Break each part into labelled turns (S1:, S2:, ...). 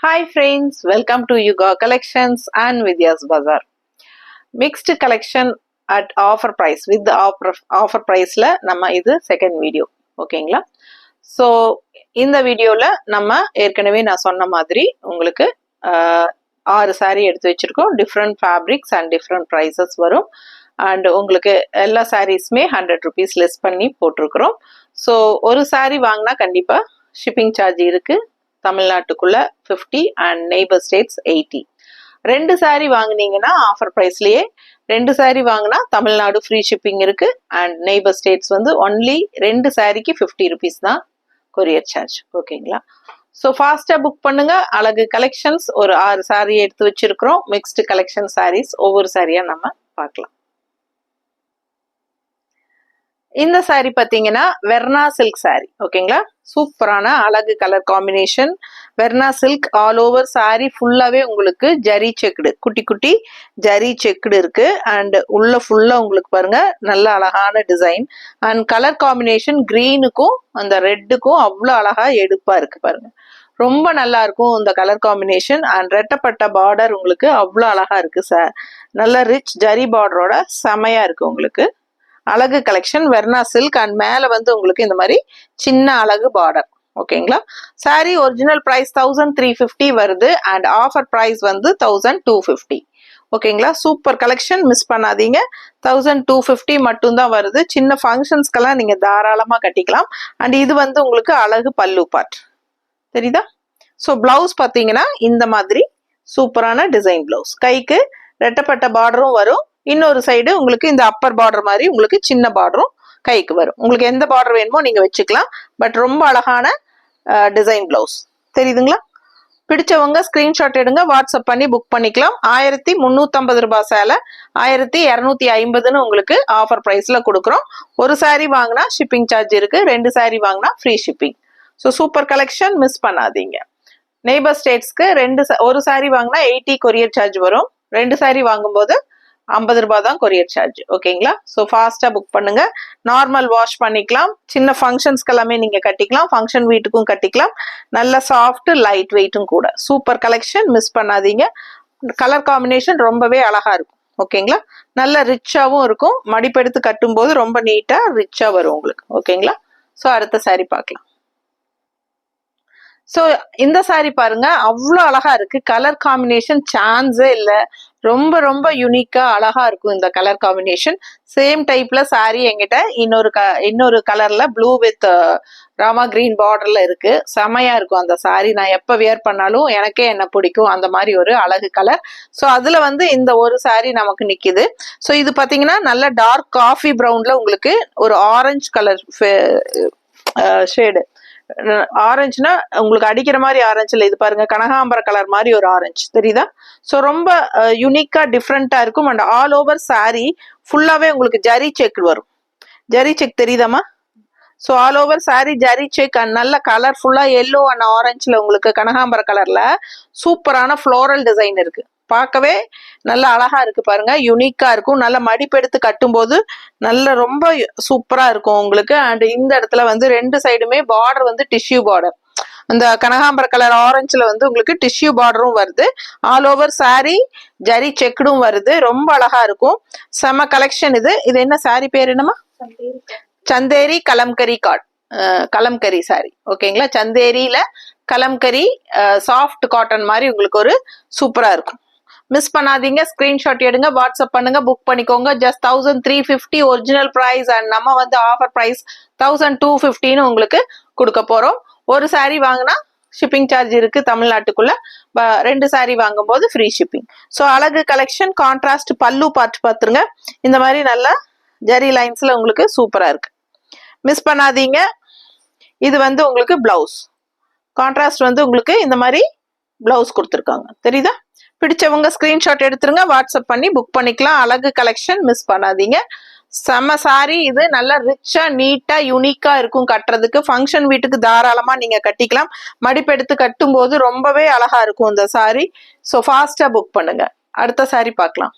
S1: Hi friends, welcome to Yuga Collections and Vidya's Bazaar. Mixed collection at offer price with the offer price la நம்ம இது second video. ஓகேங்களா? So இந்த வீடியோல நம்ம ஏற்கனவே நான் சொன்ன மாதிரி உங்களுக்கு 6 saree எடுத்து வச்சிருக்கோம். Different fabrics and different prices வரும். And உங்களுக்கு எல்லா sareesமே 100 rupees less பண்ணி போட்டிருக்கிறோம். So ஒரு saree வாங்கினா கண்டிப்பா shipping charge இருக்கு. தமிழ்நாட்டுக்குள்ள 50 and neighbor states 80. ரெண்டு saree வாங்குனீங்கன்னா ஆஃபர் பிரைஸ்லயே ரெண்டு saree வாங்கினா தமிழ்நாடு ஃப்ரீ ஷிப்பிங் இருக்கு அண்ட் நெய்பர் ஸ்டேட்ஸ் வந்து ஒன்லி ரெண்டு சாரிக்கு 50 rupees தான் கொரியர் சார்ஜ். ஓகேங்களா? ஸோ ஃபாஸ்டா புக் பண்ணுங்க. அழகு கலெக்ஷன்ஸ் ஒரு 6 saree எடுத்து வச்சிருக்கிறோம். மிக்ஸ்டு கலெக்ஷன் sarees ஒவ்வொரு சாரியா நம்ம பார்க்கலாம். இந்த saree பார்த்தீங்கன்னா வெர்னா சில்க் saree. ஓகேங்களா? சூப்பரான அழகு colour combination. Verna silk all over saree ஃபுல்லாவே உங்களுக்கு ஜரி செக்குடு, குட்டி குட்டி ஜரி செக்குடு இருக்கு. அண்ட் உள்ள ஃபுல்லா உங்களுக்கு பாருங்க நல்ல அழகான டிசைன் அண்ட் கலர் காம்பினேஷன் கிரீனுக்கும் அந்த ரெட்டுக்கும் அவ்வளோ அழகா எடுப்பா இருக்கு பாருங்க. ரொம்ப நல்லா இருக்கும் இந்த கலர் காம்பினேஷன் அண்ட் ரெட்டப்பட்ட பார்டர் உங்களுக்கு அவ்வளோ அழகா இருக்கு சார். நல்ல ரிச் ஜரி பார்டரோட செமையா இருக்கு உங்களுக்கு. அழகு கலெக்ஷன் வெர்னா சில்க் அண்ட் மேல வந்து உங்களுக்கு இந்த மாதிரி சின்ன அழகு பார்டர். ஓகேங்களா? சாரி ஒரிஜினல் பிரைஸ் 1350 வருது அண்ட் ஆஃபர் பிரைஸ் வந்து 1250. ஓகேங்களா? சூப்பர் கலெக்ஷன், மிஸ் பண்ணாதீங்க. 1250 மட்டும்தான் வருது. சின்ன ஃபங்க்ஷன்ஸ்க்கெல்லாம் நீங்க தாராளமா கட்டிக்கலாம். அண்ட் இது வந்து உங்களுக்கு அழகு பல்லு பார்ட் தெரியுதா? ஸோ பிளவுஸ் பார்த்தீங்கன்னா இந்த மாதிரி சூப்பரான டிசைன் பிளவுஸ், கைக்கு ரெட்டப்பட்ட பார்டரும் வரும். இன்னொரு சைடு உங்களுக்கு இந்த அப்பர் பார்டர் மாதிரி உங்களுக்கு சின்ன பார்டரும் கைக்கு வரும். உங்களுக்கு எந்த பார்டர் வேணுமோ நீங்க வச்சுக்கலாம். பட் ரொம்ப அழகான டிசைன் பிளவுஸ் தெரியுதுங்களா? பிடிச்சவங்க ஸ்கிரீன்ஷாட் எடுங்க, வாட்ஸ்அப் பண்ணி புக் பண்ணிக்கலாம். 1350 ரூபாய் சேலை 1250ன்னு உங்களுக்கு ஆஃபர் பிரைஸ்ல கொடுக்குறோம். ஒரு saree வாங்கினா ஷிப்பிங் சார்ஜ் இருக்கு, ரெண்டு saree வாங்கினா free shipping. So super collection, miss பண்ணாதீங்க. நெய்பர் ஸ்டேட்ஸ்க்கு ஒரு saree வாங்கினா 80 கொரியர் சார்ஜ் வரும். ரெண்டு saree வாங்கும்போது 50 ரூபாய் தான் கொரியர் சார்ஜ். ஓகேங்களா? ஸோ ஃபாஸ்டா புக் பண்ணுங்க. நார்மல் வாஷ் பண்ணிக்கலாம். சின்ன ஃபங்க்ஷன்ஸ்க்கு எல்லாமே நீங்க கட்டிக்கலாம். ஃபங்க்ஷன் வீட்டுக்கும் கட்டிக்கலாம். நல்ல சாஃப்ட் லைட் வெயிட்டும் கூட. சூப்பர் கலெக்ஷன், மிஸ் பண்ணாதீங்க. கலர் காம்பினேஷன் ரொம்பவே அழகா இருக்கும். ஓகேங்களா? நல்ல ரிச்சாவும் இருக்கும். மடிப்பெடுத்து கட்டும் போது ரொம்ப நீட்டா ரிச்சா வரும் உங்களுக்கு. ஓகேங்களா? ஸோ அடுத்த saree பார்க்கலாம். ஸோ இந்த saree பாருங்க அவ்வளோ அழகா இருக்கு. கலர் காம்பினேஷன் சான்ஸே இல்லை. ரொம்ப ரொம்ப யூனிக்கா அழகா இருக்கும் இந்த கலர் காம்பினேஷன். சேம் டைப்ல saree என்கிட்ட இன்னொரு கலர்ல ப்ளூ வித் ராமா கிரீன் பார்டர்ல இருக்கு. செமையா இருக்கும் அந்த saree. நான் எப்ப வியர் பண்ணாலும் எனக்கே என்ன பிடிக்கும் அந்த மாதிரி ஒரு அழகு கலர். ஸோ அதுல வந்து இந்த ஒரு saree நமக்கு நிக்குது. ஸோ இது பாத்தீங்கன்னா நல்ல டார்க் காஃபி ப்ரௌன்ல உங்களுக்கு ஒரு ஆரஞ்சு கலர் ஷேடு. ஆரஞ்சுனா உங்களுக்கு அடிக்கிற மாதிரி ஆரஞ்சு இல்லை, இது பாருங்க கனகாம்பர கலர் மாதிரி ஒரு ஆரஞ்சு தெரியுதா? ஸோ ரொம்ப யூனிக்கா டிஃப்ரெண்டா இருக்கும். அண்ட் ஆல் ஓவர் saree ஃபுல்லாவே உங்களுக்கு ஜரி செக் வரும். ஜரி செக் தெரியுதாமா? So all over saree zari check and நல்ல கலர்ஃபுல்லா எல்லோ அண்ட் ஆரஞ்சுல உங்களுக்கு கனகாம்பர கலர்ல சூப்பரான ஃப்ளோரல் டிசைன் இருக்கு. பார்க்கவே நல்ல அழகா இருக்கு பாருங்க. யூனிக்கா இருக்கும். நல்ல மடிப்பெடுத்து கட்டும் போது நல்ல ரொம்ப சூப்பரா இருக்கும் உங்களுக்கு. அண்ட் இந்த இடத்துல வந்து ரெண்டு சைடுமே பார்டர் வந்து டிஷ்யூ பார்டர். அந்த கனகாம்பர கலர் ஆரஞ்சுல வந்து உங்களுக்கு டிஷ்யூ பார்டரும் வருது. ஆல் ஓவர் saree ஜரி செக்குடும் வருது. ரொம்ப அழகா இருக்கும். செம கலெக்ஷன் இது. இது என்ன saree பேர் என்னமா? சந்தேரி கலம்கரி கலம்கரி saree. ஓகேங்களா? சந்தேரியில கலம்கரி சாஃப்ட் காட்டன் மாதிரி உங்களுக்கு ஒரு சூப்பரா இருக்கும். மிஸ் பண்ணாதீங்க. ஸ்கிரீன்ஷாட் எடுங்க, வாட்ஸ்அப் பண்ணுங்க, புக் பண்ணிக்கோங்க. ஜஸ்ட் 1350 ஒரிஜினல் பிரைஸ் அண்ட் நம்ம வந்து ஆஃபர் பிரைஸ் 1250ன்னு உங்களுக்கு கொடுக்க போறோம். ஒரு saree வாங்கினா ஷிப்பிங் சார்ஜ் இருக்கு தமிழ்நாட்டுக்குள்ள. ரெண்டு saree வாங்கும் போது ஃப்ரீ ஷிப்பிங். ஸோ அழகு கலெக்ஷன். கான்ட்ராஸ்ட் பல்லு பார்த்து பார்த்துருங்க. இந்த மாதிரி நல்ல ஜரி லைன்ஸ்ல உங்களுக்கு சூப்பரா இருக்கு. மிஸ் பண்ணாதீங்க. இது வந்து உங்களுக்கு பிளவுஸ் கான்ட்ராஸ்ட் வந்து உங்களுக்கு இந்த மாதிரி பிளவுஸ் கொடுத்துருக்காங்க தெரியுதா? பிடிச்சவங்க ஸ்கிரீன்ஷாட் எடுத்துருங்க, வாட்ஸ்அப் பண்ணி புக் பண்ணிக்கலாம். அழகு கலெக்ஷன், மிஸ் பண்ணாதீங்க. செம saree இது. நல்லா ரிச்சா நீட்டா யூனிக்கா இருக்கும் கட்டுறதுக்கு. ஃபங்க்ஷன் வீட்டுக்கு தாராளமா நீங்க கட்டிக்கலாம். மடிப்பெடுத்து கட்டும் போது ரொம்பவே அழகா இருக்கும் இந்த saree. ஸோ ஃபாஸ்டா புக் பண்ணுங்க. அடுத்த saree பார்க்கலாம்.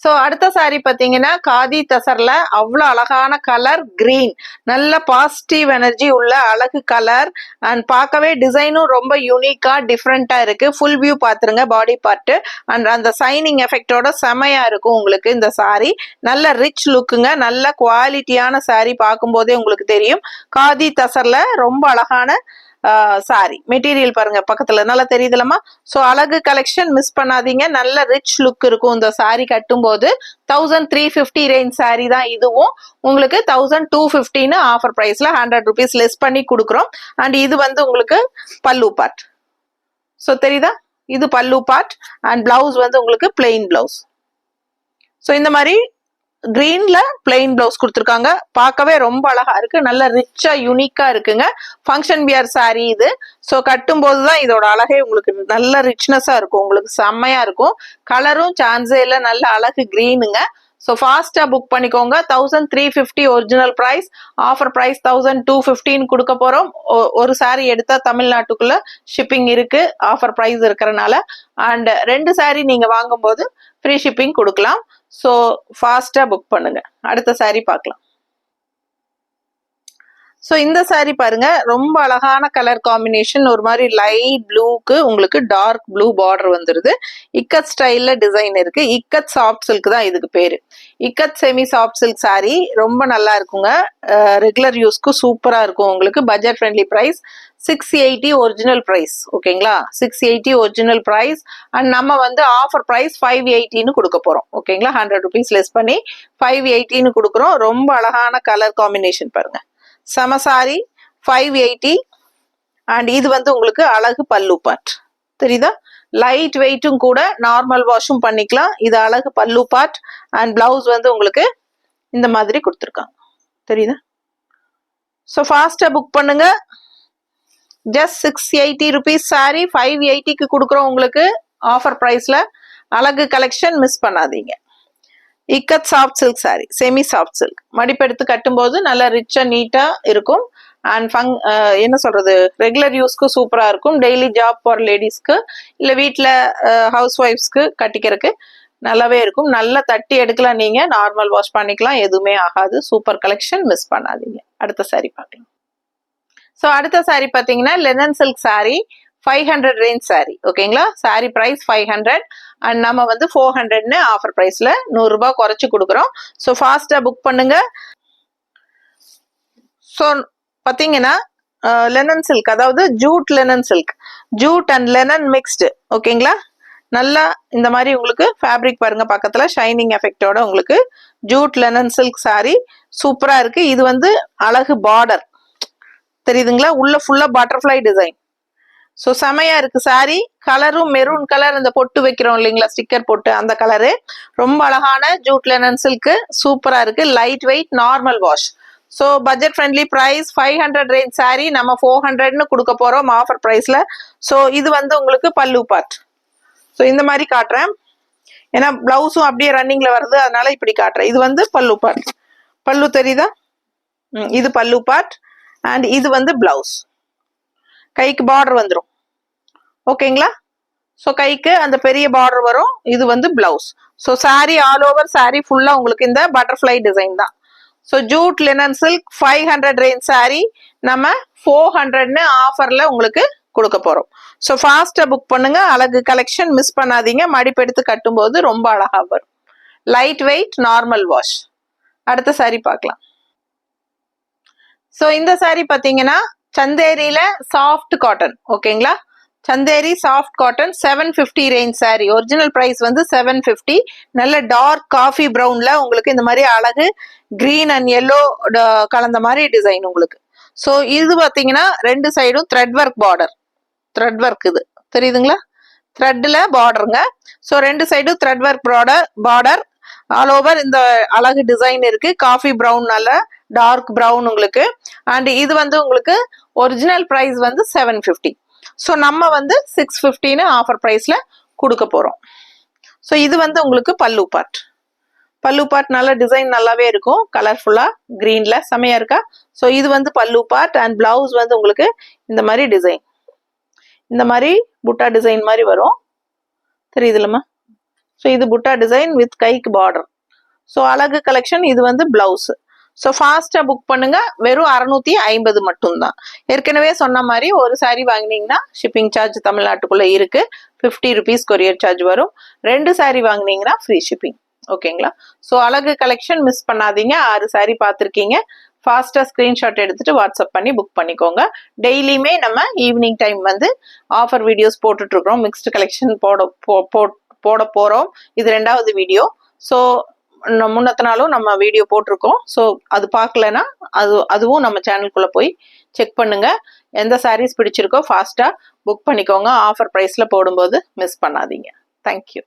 S1: ஸோ அடுத்த சாரி பார்த்தீங்கன்னா காதி தசர்ல அவ்வளோ அழகான கலர் கிரீன், நல்ல பாசிட்டிவ் எனர்ஜி உள்ள அழகு கலர் அண்ட் பார்க்கவே டிசைனும் ரொம்ப யூனிக்கா டிஃப்ரெண்டா இருக்கு. ஃபுல் வியூ பார்த்துருங்க பாடி பார்ட் அண்ட் அந்த சைனிங் எஃபெக்டோட செமையா இருக்கும் உங்களுக்கு இந்த சாரி. நல்ல ரிச் லுக்குங்க, நல்ல குவாலிட்டியான சாரி, பார்க்கும்போதே உங்களுக்கு தெரியும். காதி தசர்ல ரொம்ப அழகான சாரி மெட்டீரியல் பாருங்க பக்கத்துல நல்லா தெரியுதுலமா. ஸோ அழகு கலெக்ஷன் மிஸ் பண்ணாதீங்க, நல்ல ரிச் லுக் இருக்கும் இந்த சாரி கட்டும் போது. 1350 ரேஞ்ச் சாரி தான் இதுவும். உங்களுக்கு 1250 ஆஃபர் பிரைஸ்ல 100 rupees லெஸ் பண்ணி கொடுக்குறோம். அண்ட் இது வந்து உங்களுக்கு பல்லு பார்ட். ஸோ தெரியுதா, இது பல்லு பார்ட் அண்ட் பிளவுஸ் வந்து உங்களுக்கு பிளெயின் பிளவுஸ். ஸோ இந்த மாதிரி கிரீன்ல பிளெயின் பிளவுஸ் கொடுத்துருக்காங்க, பார்க்கவே ரொம்ப அழகா இருக்கு, நல்ல ரிச்சா யூனிக்கா இருக்குங்க. ஃபங்க்ஷன் வியர் சாரி இது. ஸோ கட்டும் போதுதான் இதோட அழகே உங்களுக்கு நல்ல ரிச்னஸா இருக்கும், உங்களுக்கு செம்மையா இருக்கும். கலரும் சான்ஸே இல்லை, நல்ல அழகு கிரீனுங்க. ஸோ ஃபாஸ்டா புக் பண்ணிக்கோங்க. 1350 ஒரிஜினல் பிரைஸ், ஆஃபர் பிரைஸ் 1215 கொடுக்க போறோம். ஒரு சாரி எடுத்தா தமிழ்நாட்டுக்குள்ள ஷிப்பிங் இருக்கு ஆஃபர் பிரைஸ் இருக்கிறனால. அண்ட் 2 சாரி நீங்க வாங்கும்போது ஃப்ரீ ஷிப்பிங் கொடுக்கலாம். ஸோ ஃபாஸ்டா புக் பண்ணுங்க. அடுத்த சாரி பார்க்கலாம். ஸோ இந்த சாரி பாருங்க, ரொம்ப அழகான கலர் காம்பினேஷன், ஒரு மாதிரி லைட் ப்ளூக்கு உங்களுக்கு டார்க் ப்ளூ பார்டர் வந்துருது. இக்கத் ஸ்டைல்ல டிசைன் இருக்கு. இக்கத் சாஃப்ட் சில்க் தான் இதுக்கு பேரு. Ikat semi soft silk sari ரொம்ப நல்லா இருக்குங்க. ரெகுலர் யூஸ்க்கு சூப்பரா இருக்கும் உங்களுக்கு. Budget friendly price 680 original price. ஓகேங்களா, 680 ஒரிஜினல் பிரைஸ். அண்ட் நம்ம வந்து ஆஃபர் பிரைஸ் 580 கொடுக்க போறோம். ஓகேங்களா, 100 rupees லெஸ் பண்ணி 580 கொடுக்குறோம். ரொம்ப அழகான கலர் காம்பினேஷன் பாருங்க, சம சாரி 580. அண்ட் இது வந்து உங்களுக்கு அழகு பல்லு பார்ட் தெரியுதா, லைட் வெயிட்டும் கூட, நார்மல் வாஷும் பண்ணிக்கலாம். இது அழகு பல்லு பார்ட் அண்ட் பிளவுஸ் வந்து உங்களுக்கு இந்த மாதிரி கொடுத்துருக்காங்க தெரியுதா. ஸோ ஃபாஸ்டா புக் பண்ணுங்க. ஜஸ்ட் 680 rupees சாரி 580 கொடுக்குறோம் உங்களுக்கு ஆஃபர் பிரைஸ்ல. அழகு கலெக்ஷன் மிஸ் பண்ணாதீங்க. Ikat soft silk sari, semi soft silk, மடிப்பெடுத்து கட்டும்போது நல்லா ரிச்சா நீட்டா இருக்கும். அண்ட் என்ன சொல்றது, ரெகுலர் யூஸ்க்கு சூப்பரா இருக்கும். டெய்லி ஜாப் போற லேடிஸ்க்கு இல்ல வீட்டுல ஹவுஸ் ஒய்ஃப்ஸ்க்கு கட்டிக்கிறதுக்கு நல்லாவே இருக்கும். நல்லா தட்டி எடுக்கலாம், நீங்க நார்மல் வாஷ் பண்ணிக்கலாம், எதுவுமே ஆகாது. சூப்பர் கலெக்ஷன், மிஸ் பண்ணாதீங்க. அடுத்த சாரி பார்க்கலாம். ஸோ அடுத்த சாரி பார்த்தீங்கன்னா linen silk sorry 500 range sorry. ஓகேங்களா, சாரி பிரைஸ் 500 அண்ட் நம்ம வந்து 400 ஆஃபர் பிரைஸ்ல 100 ரூபாய் குறைச்சு கொடுக்குறோம். ஸோ ஃபாஸ்டா புக் பண்ணுங்க. ஸோ பார்த்தீங்கன்னா லெனன் சில்க், அதாவது jute linen silk, jute and linen mixed. ஓகேங்களா, நல்லா இந்த மாதிரி உங்களுக்கு ஃபேப்ரிக் பாருங்க பக்கத்துல ஷைனிங் எஃபெக்டோட உங்களுக்கு ஜூட் லெனன் சில்க் சாரி சூப்பரா இருக்கு. இது வந்து அழகு பார்டர் தெரியுதுங்களா, உள்ள ஃபுல்லா பட்டர்ஃப்ளை டிசைன். ஸோ செமையா இருக்கு சாரி. கலரும் மெரூன் கலர், இந்த பொட்டு வைக்கிறோம் இல்லைங்களா ஸ்டிக்கர் போட்டு, அந்த கலரு ரொம்ப அழகான ஜூட் லெனன் சில்க், சூப்பரா இருக்கு. Light weight, normal wash. So budget friendly price 500 range sari நம்ம 400 கொடுக்க போறோம் ஆஃபர் பிரைஸ்ல. ஸோ இது வந்து உங்களுக்கு பல்லு பார்ட். ஸோ இந்த மாதிரி காட்டுறேன், ஏன்னா பிளவுஸும் அப்படியே ரன்னிங்ல வருது, அதனால இப்படி காட்டுறேன். இது வந்து பல்லு பார்ட், பல்லு தெரியுதா, இது பல்லு பார்ட் அண்ட் இது வந்து பிளவுஸ். கைக்கு பார்டர் வந்துடும். ஓகேங்களா, ஸோ கைக்கு அந்த பெரிய பார்டர் வரும். இது வந்து blouse. So sorry all over sorry ஃபுல்லா உங்களுக்கு இந்த பட்டர்ஃப்ளை டிசைன் தான். So Jude linen silk 500 range sari நம்ம 400 ஆஃபர்ல உங்களுக்கு கொடுக்க போறோம். ஸோ ஃபாஸ்டா புக் பண்ணுங்க. அழகு கலெக்ஷன் மிஸ் பண்ணாதீங்க. மடிப்பெடுத்து கட்டும் போது ரொம்ப அழகா வரும். Light weight, normal wash. அடுத்த சாரி பார்க்கலாம். ஸோ இந்த சாரி பார்த்தீங்கன்னா சந்தேரியில சாஃப்ட் காட்டன். ஓகேங்களா, Chanderi soft cotton 750 range sari. Original price வந்து 750. நல்ல டார்க் காஃபி ப்ரௌன்ல உங்களுக்கு இந்த மாதிரி அழகு கிரீன் அண்ட் எல்லோ கலந்த மாதிரி டிசைன் உங்களுக்கு. ஸோ இது பார்த்தீங்கன்னா 2 சைடும் thread work border, thread work இது தெரியுதுங்களா, த்ரெட்ல பார்டருங்க. ஸோ 2 சைடும் thread work border all over இந்த அழகு டிசைன் இருக்கு. காஃபி ப்ரௌன், நல்ல டார்க் ப்ரௌன் உங்களுக்கு. அண்ட் இது வந்து உங்களுக்கு ஒரிஜினல் பிரைஸ் வந்து 750. ஸோ நம்ம வந்து 650 ஆஃபர் பிரைஸ்ல கொடுக்க போறோம். ஸோ இது வந்து உங்களுக்கு பல்லு பார்ட். பல்லு பார்ட் நல்ல டிசைன் நல்லாவே இருக்கும், கலர்ஃபுல்லா கிரீன்ல செமையா இருக்கா. ஸோ இது வந்து பல்லு பார்ட் அண்ட் பிளவுஸ் வந்து உங்களுக்கு இந்த மாதிரி டிசைன், இந்த மாதிரி புட்டா டிசைன் மாதிரி வரும் தெரியுதுலமா. ஸோ இது புட்டா டிசைன் வித் கைக்கு பார்டர். ஸோ அழகு கலெக்ஷன். இது வந்து பிளவுஸ். ஸோ ஃபாஸ்ட்டாக புக் பண்ணுங்க. வெறும் 650 மட்டும்தான். ஏற்கனவே சொன்ன மாதிரி ஒரு சாரீ வாங்கினீங்கன்னா ஷிப்பிங் சார்ஜ் தமிழ்நாட்டுக்குள்ளே இருக்கு. 50 rupees கொரியர் சார்ஜ் வரும். 2 சாரீ வாங்கினீங்கன்னா ஃப்ரீ ஷிப்பிங். ஓகேங்களா? ஸோ அழகு கலெக்ஷன் மிஸ் பண்ணாதீங்க. 6 சாரீ பார்த்துருக்கீங்க. ஃபாஸ்ட்டாக ஸ்க்ரீன்ஷாட் எடுத்துட்டு வாட்ஸ்அப் பண்ணி புக் பண்ணிக்கோங்க. டெய்லியுமே நம்ம ஈவினிங் டைம் வந்து ஆஃபர் வீடியோஸ் போட்டுட்ருக்குறோம். மிக்ஸ்டு கலெக்ஷன் போட போகிறோம். இது 2வது வீடியோ. ஸோ முன்னத்த நாளும் நம்ம வீடியோ போட்டிருக்கோம். ஸோ அது பார்க்கலன்னா அதுவும் நம்ம சேனலுக்குள்ளே போய் செக் பண்ணுங்க. எந்த சாரீஸ் பிடிச்சிருக்கோ ஃபாஸ்ட்டாக புக் பண்ணிக்கோங்க. ஆஃபர் ப்ரைஸில் போடும்போது மிஸ் பண்ணாதீங்க. தேங்க்யூ.